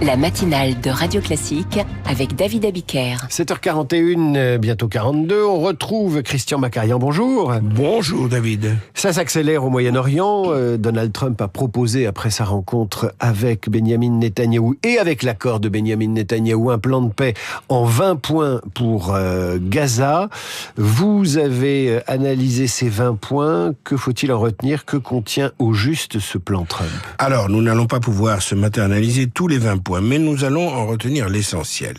La matinale de Radio Classique avec David Abiker. 7h41, bientôt 42. On retrouve Christian Macarian. Bonjour. Bonjour David. Ça s'accélère au Moyen-Orient. Donald Trump a proposé, après sa rencontre avec Benyamin Netanyahou et avec l'accord de Benyamin Netanyahou, un plan de paix en 20 points pour Gaza. Vous avez analysé ces 20 points. Que faut-il en retenir? Que contient au juste ce plan Trump? Alors, nous n'allons pas pouvoir ce matin analyser tous les 20 points, mais nous allons en retenir l'essentiel.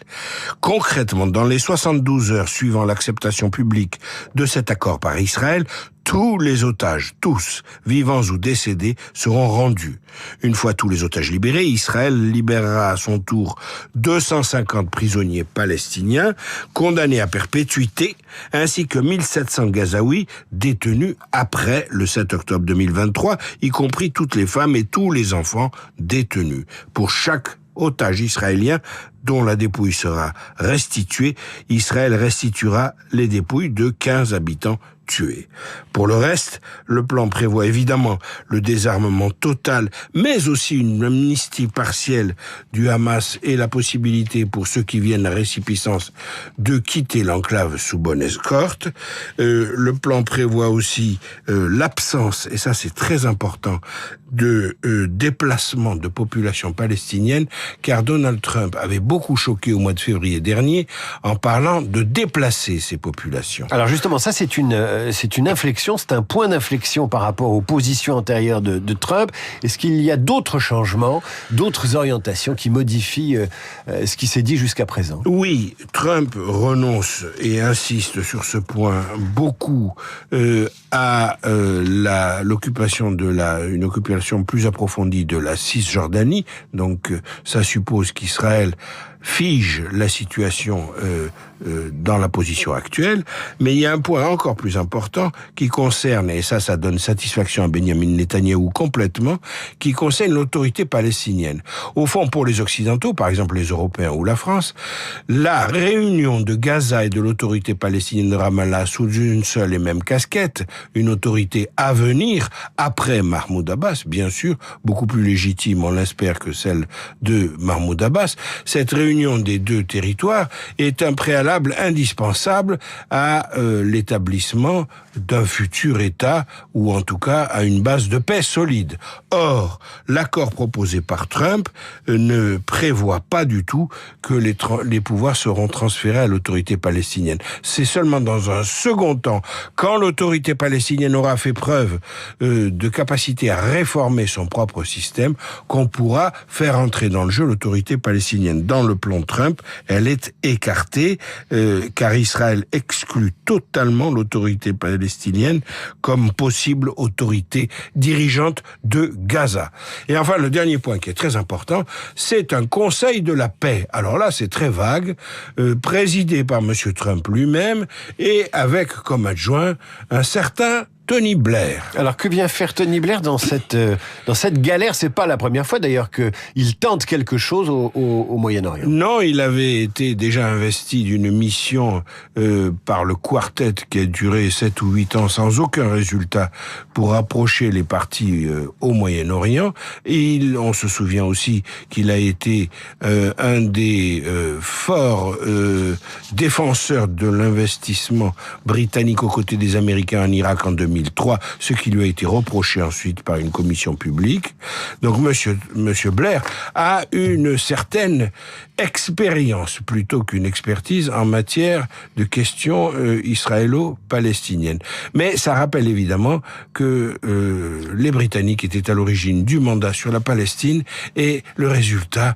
Concrètement, dans les 72 heures suivant l'acceptation publique de cet accord par Israël, tous les otages, tous, vivants ou décédés, seront rendus. Une fois tous les otages libérés, Israël libérera à son tour 250 prisonniers palestiniens condamnés à perpétuité, ainsi que 1700 Gazaouis détenus après le 7 octobre 2023, y compris toutes les femmes et tous les enfants détenus. Pour chaque otage israélien dont la dépouille sera restituée, Israël restituera les dépouilles de 15 habitants tués. Pour le reste, le plan prévoit évidemment le désarmement total, mais aussi une amnistie partielle du Hamas et la possibilité pour ceux qui viennent à récipiscence de quitter l'enclave sous bonne escorte. Le plan prévoit aussi l'absence, et ça c'est très important, de déplacement de population palestinienne, car Donald Trump avait beaucoup choqué au mois de février dernier en parlant de déplacer ces populations. Alors justement, ça c'est une inflexion, c'est un point d'inflexion par rapport aux positions antérieures de Trump. Est-ce qu'il y a d'autres changements, d'autres orientations qui modifient ce qui s'est dit jusqu'à présent? Oui, Trump renonce et insiste sur ce point beaucoup à l'occupation une occupation plus approfondie de la Cisjordanie. Donc ça suppose qu'Israël fige la situation dans la position actuelle, mais il y a un point encore plus important qui concerne, et ça donne satisfaction à Benyamin Netanyahou complètement, qui concerne l'autorité palestinienne. Au fond, pour les Occidentaux, par exemple les Européens ou la France, la réunion de Gaza et de l'autorité palestinienne de Ramallah sous une seule et même casquette, une autorité à venir après Mahmoud Abbas, bien sûr, beaucoup plus légitime, on l'espère, que celle de Mahmoud Abbas, cette réunion des deux territoires est un préalable indispensable à l'établissement d'un futur État, ou en tout cas à une base de paix solide. Or, l'accord proposé par Trump ne prévoit pas du tout que les pouvoirs seront transférés à l'autorité palestinienne. C'est seulement dans un second temps, quand l'autorité palestinienne aura fait preuve de capacité à réformer son propre système, qu'on pourra faire entrer dans le jeu l'autorité palestinienne. Dans le plan Trump, elle est écartée, car Israël exclut totalement l'autorité palestinienne comme possible autorité dirigeante de Gaza. Et enfin, le dernier point qui est très important, c'est un conseil de la paix. Alors là, c'est très vague, présidé par M. Trump lui-même et avec comme adjoint un certain Tony Blair. Alors que vient faire Tony Blair dans cette galère? C'est pas la première fois d'ailleurs qu'il tente quelque chose au Moyen-Orient. Non, il avait été déjà investi d'une mission par le quartet qui a duré 7 ou 8 ans sans aucun résultat pour approcher les partis au Moyen-Orient. Et on se souvient aussi qu'il a été un des forts défenseurs de l'investissement britannique aux côtés des Américains en Irak en 2003, ce qui lui a été reproché ensuite par une commission publique. Donc Monsieur Blair a une certaine expérience plutôt qu'une expertise en matière de questions israélo-palestiniennes. Mais ça rappelle évidemment que les Britanniques étaient à l'origine du mandat sur la Palestine et le résultat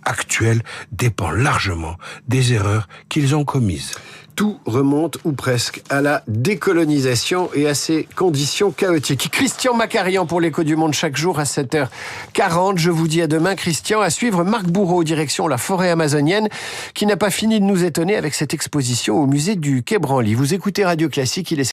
actuel dépend largement des erreurs qu'ils ont commises. Tout remonte, ou presque, à la décolonisation et à ses conditions chaotiques. Christian Macarian pour l'Écho du Monde chaque jour à 7h40. Je vous dis à demain, Christian. À suivre, Marc Bourreau, direction la forêt amazonienne, qui n'a pas fini de nous étonner avec cette exposition au musée du Quai Branly. Vous écoutez Radio Classique, il est